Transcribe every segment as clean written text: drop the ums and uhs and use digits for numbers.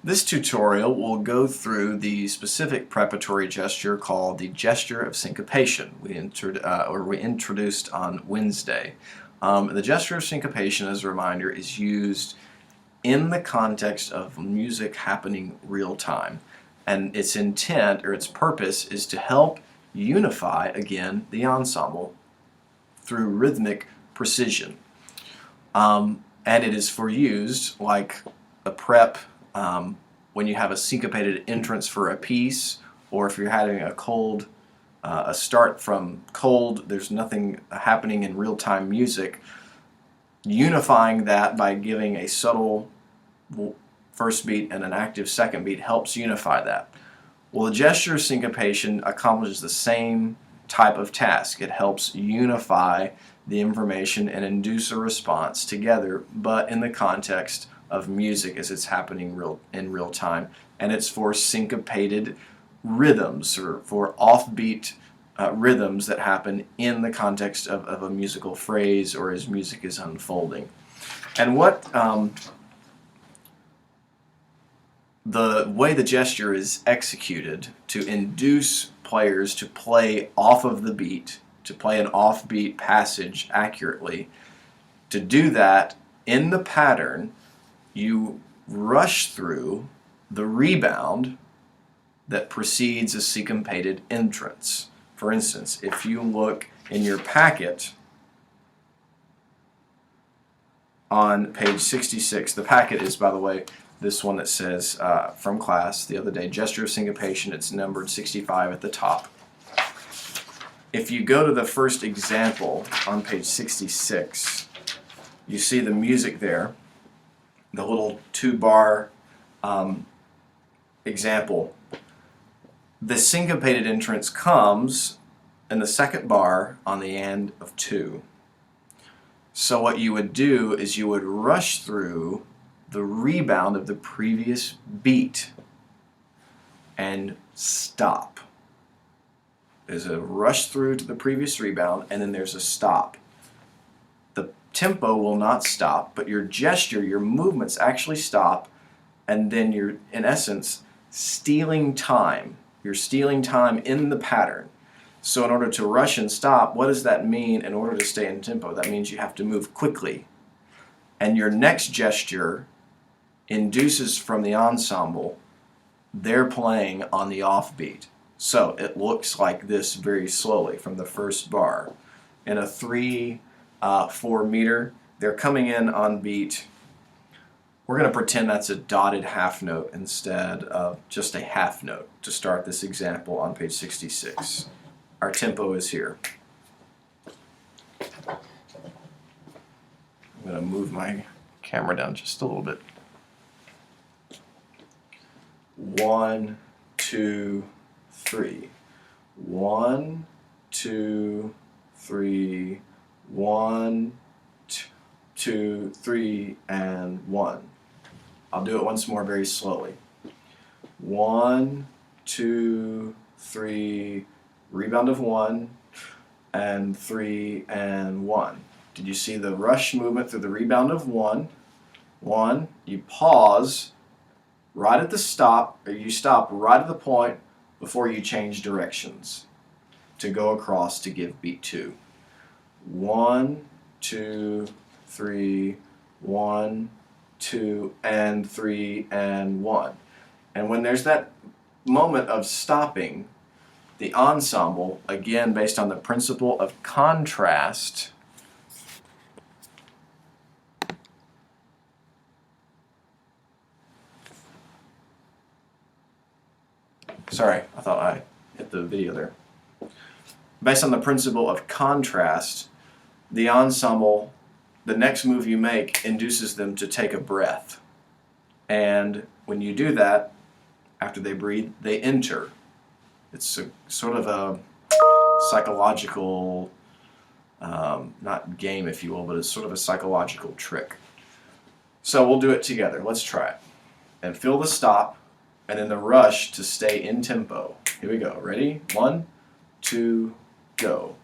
This tutorial will go through the specific preparatory gesture called the gesture of syncopation we introduced on Wednesday. The gesture of syncopation, as a reminder, is used in the context of music happening real time, and its intent or its purpose is to help unify again the ensemble through rhythmic precision. And it is for use like a prep when you have a syncopated entrance for a piece, or if you're having a start from cold, there's nothing happening in real-time music. Unifying that by giving a subtle first beat and an active second beat helps unify that. Well, the gesture of syncopation accomplishes the same type of task. It helps unify the information and induce a response together, but in the context of music as it's happening in real time. And it's for syncopated rhythms, or for offbeat rhythms that happen in the context of a musical phrase or as music is unfolding. And what the way the gesture is executed to induce players to play off of the beat, to play an offbeat passage accurately, to do that in the pattern, you rush through the rebound that precedes a syncopated entrance. For instance, if you look in your packet on page 66, the packet is, by the way, this one that says from class the other day, gesture of syncopation. It's numbered 65 at the top. If you go to the first example on page 66, you see the music there, the little 2-bar example. The syncopated entrance comes in the second bar on the end of 2. So what you would do is you would rush through the rebound of the previous beat and stop. There's a rush through to the previous rebound, and then there's a stop. The tempo will not stop, but your gesture, your movements actually stop, and then you're, in essence, stealing time. You're stealing time in the pattern. So in order to rush and stop, what does that mean in order to stay in tempo? That means you have to move quickly. And your next gesture induces from the ensemble they're playing on the offbeat. So it looks like this very slowly from the first bar. In a 3-4 meter, they're coming in on beat. We're going to pretend that's a dotted half note instead of just a half note to start this example on page 66. Our tempo is here. I'm going to move my camera down just a little bit. 1, 2, 3. 1, 2, 3. 1, 2, 3, and 1. I'll do it once more very slowly. 1, 2, 3, rebound of 1, and 3, and 1. Did you see the rush movement through the rebound of 1? 1, you pause right at the stop, or you stop right at the point before you change directions to go across to give beat 2. 1, 2, 3, 1, 2, and 3, and 1. And when there's that moment of stopping, the ensemble, again based on the principle of contrast, sorry, I thought I hit the video there. Based on the principle of contrast, the ensemble, the next move you make induces them to take a breath. And when you do that, after they breathe, they enter. It's a sort of a psychological, not game if you will, but it's sort of a psychological trick. So we'll do it together. Let's try it. And feel the stop, and then the rush to stay in tempo. Here we go. Ready? 1, 2, go.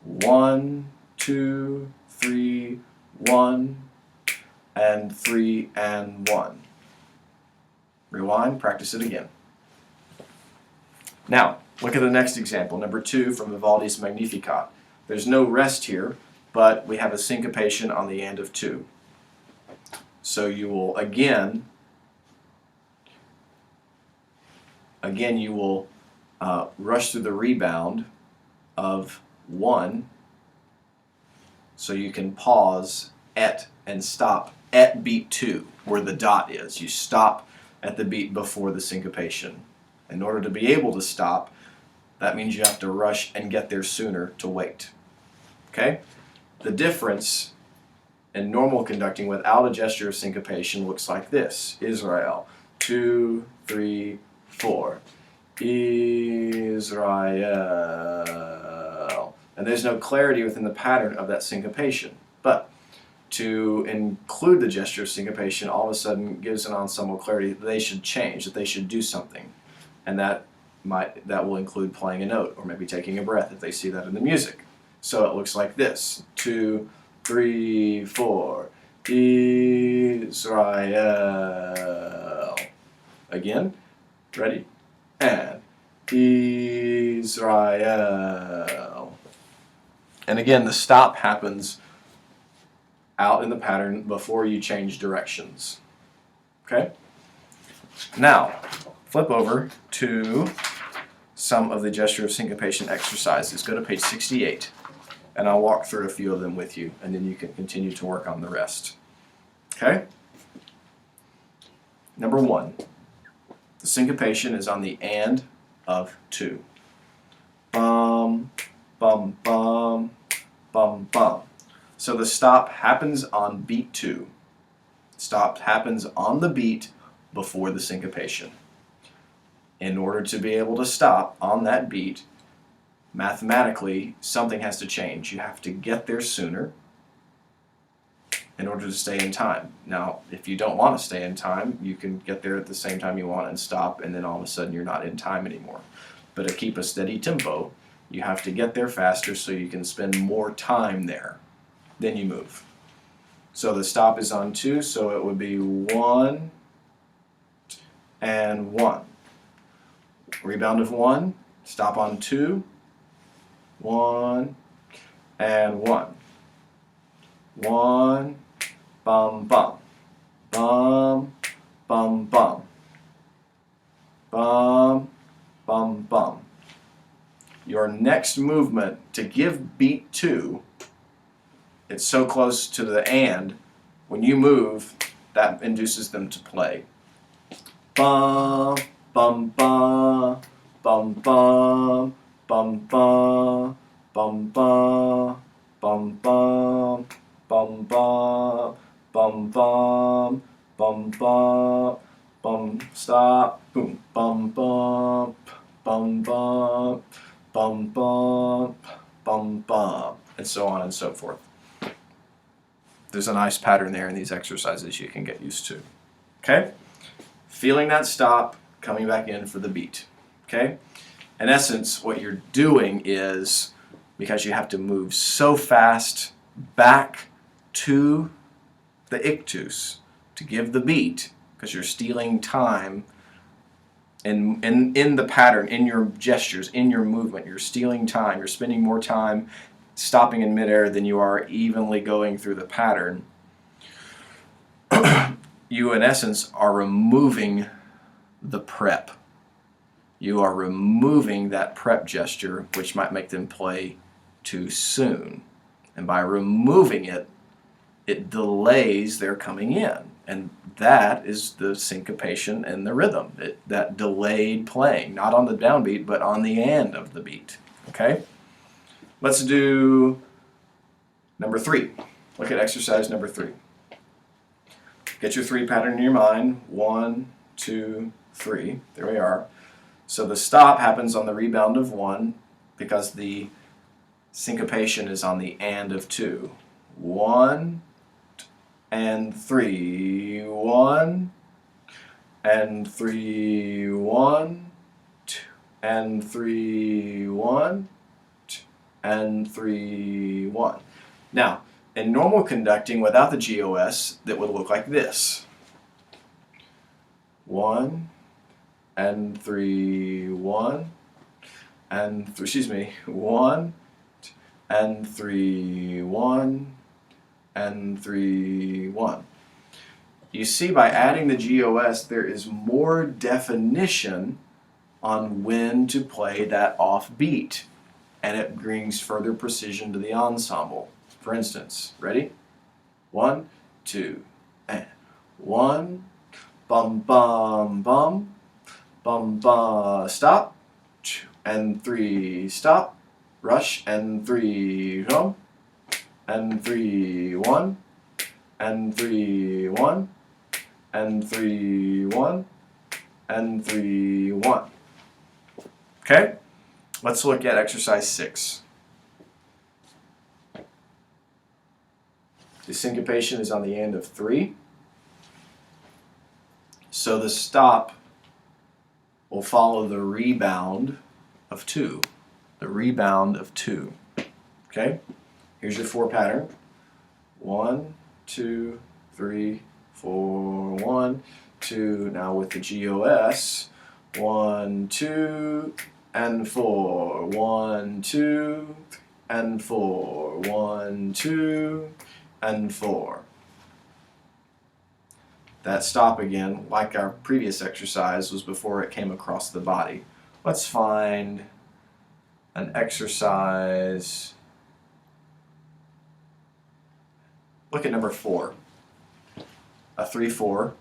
1, 2, 3, 1, and 3, and 1. Rewind, practice it again. Now, look at the next example, number 2 from Vivaldi's Magnificat. There's no rest here, but we have a syncopation on the and of 2. So you will again you will rush through the rebound of 1, so you can pause at and stop at beat 2, where the dot is. You stop at the beat before the syncopation. In order to be able to stop, that means you have to rush and get there sooner to wait. Okay? The difference in normal conducting without a gesture of syncopation looks like this. Israel. 2, 3, 4. Israel. And there's no clarity within the pattern of that syncopation. But to include the gesture of syncopation all of a sudden gives an ensemble clarity that they should change, that they should do something. And that will include playing a note or maybe taking a breath if they see that in the music. So it looks like this. 2, 3, 4. Israel. Again. Ready? And Israel. And again, the stop happens out in the pattern before you change directions. Okay? Now, flip over to some of the gesture of syncopation exercises. Go to page 68, and I'll walk through a few of them with you, and then you can continue to work on the rest. Okay? Number 1, the syncopation is on the and of 2. Bum, bum, bum, bum, bum. So the stop happens on beat 2. Stop happens on the beat before the syncopation. In order to be able to stop on that beat, mathematically, something has to change. You have to get there sooner in order to stay in time. Now, if you don't want to stay in time, you can get there at the same time you want and stop, and then all of a sudden you're not in time anymore. But to keep a steady tempo, you have to get there faster so you can spend more time there. Then you move. So the stop is on 2, so it would be 1 and 1. Rebound of 1, stop on 2, 1 and 1. 1, bum, bum, bum, bum, bum, bum, bum, bum. Your next movement to give beat 2, it's so close to the and, when you move, that induces them to play. Bum, bum, bum, bum, bum, bum, bum, bum, bum, bum, bum, bum, bum, bum, bum, bum, bum, bum, stop, boom, bum, bum, bum, bum, bum, bum, bum, bum, and so on and so forth. There's a nice pattern there in these exercises you can get used to. Okay? Feeling that stop, coming back in for the beat. Okay? In essence, what you're doing is, because you have to move so fast back to the ictus to give the beat, because you're stealing time in the pattern, in your gestures, in your movement, you're stealing time, you're spending more time stopping in midair than you are evenly going through the pattern. You, in essence, are removing the prep. You are removing that prep gesture, which might make them play too soon. And by removing it, it delays their coming in. And that is the syncopation and the rhythm. That delayed playing, not on the downbeat, but on the and of the beat. Okay? Let's do number 3. Look at exercise number 3. Get your 3 pattern in your mind. 1, 2, 3. There we are. So the stop happens on the rebound of 1 because the syncopation is on the and of 2. 1 and 3. 1 and 3. 1 and 3. 1 and 3, 1. Now, in normal conducting without the GOS, that would look like this. 1, and 3, 1, and 3, excuse me, 1, and 3, 1, and 3, 1. You see, by adding the GOS, there is more definition on when to play that off beat, and it brings further precision to the ensemble. For instance, ready? 1, 2, and 1, bum bum bum, bum bum, stop, and 3, stop, rush, and 3, home, and 3, 1, and 3, 1, and 3, 1, and 3, 1. Okay? Let's look at exercise 6. The syncopation is on the end of 3. So the stop will follow the rebound of 2. The rebound of 2. Okay? Here's your 4 pattern. 1, 2, 3, 4, 1, 2. Now with the GOS, 1, 2, and 4. 1, 2, and 4. 1, 2, and 4. That stop again, like our previous exercise, was before it came across the body. Let's find an exercise. Look at number 4. A 3, 4.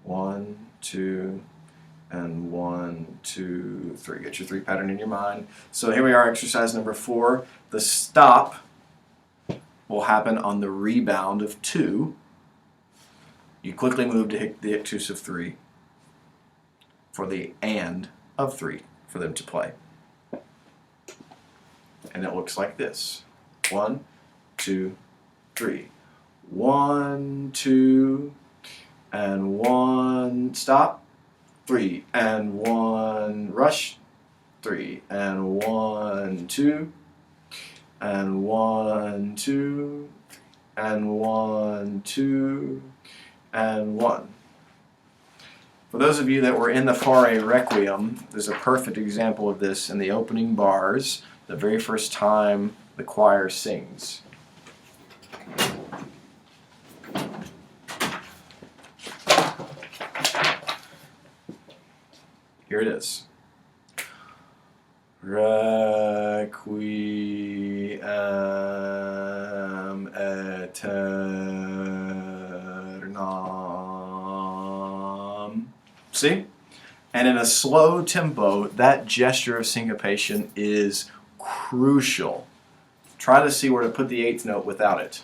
1, 2, and 1, 2, 3. Get your 3 pattern in your mind. So here we are, exercise number 4. The stop will happen on the rebound of 2. You quickly move to hit the ictus of 3 for the and of 3 for them to play. And it looks like this. 1, 2, 3. 1, 2, and 1, stop, 3, and 1, rush, 3, and 1, 2, and 1, 2, and 1, 2, and 1. For those of you that were in the Fare Requiem, there's a perfect example of this in the opening bars, the very first time the choir sings. Here it is. Requiem aeternam. See? And in a slow tempo, that gesture of syncopation is crucial. Try to see where to put the 8th note without it.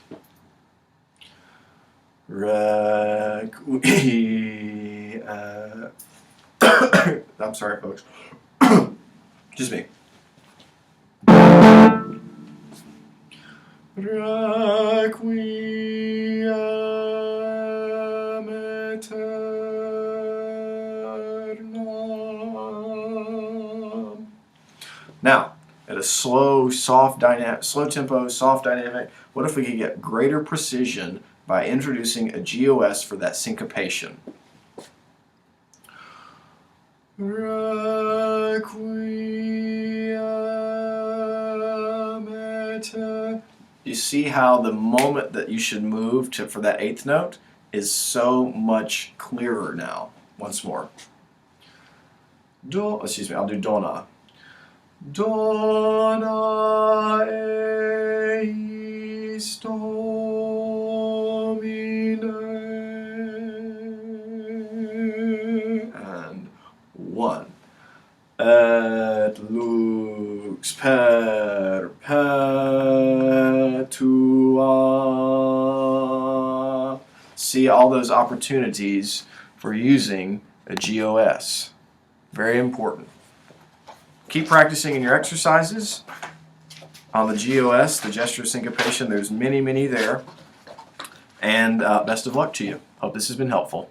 I'm sorry, folks. Just me. Requiem aeternam. Now, at a slow, soft dynamic, slow tempo, soft dynamic, what if we could get greater precision by introducing a GOS for that syncopation? You see how the moment that you should move to for that 8th note is so much clearer now. Once more. I'll do dona. Dona eis Domine. And 1. Et lux perpetua. See all those opportunities for using a GOS. Very important. Keep practicing in your exercises on the GOS, the gesture of syncopation. There's many, many there. And best of luck to you. Hope this has been helpful.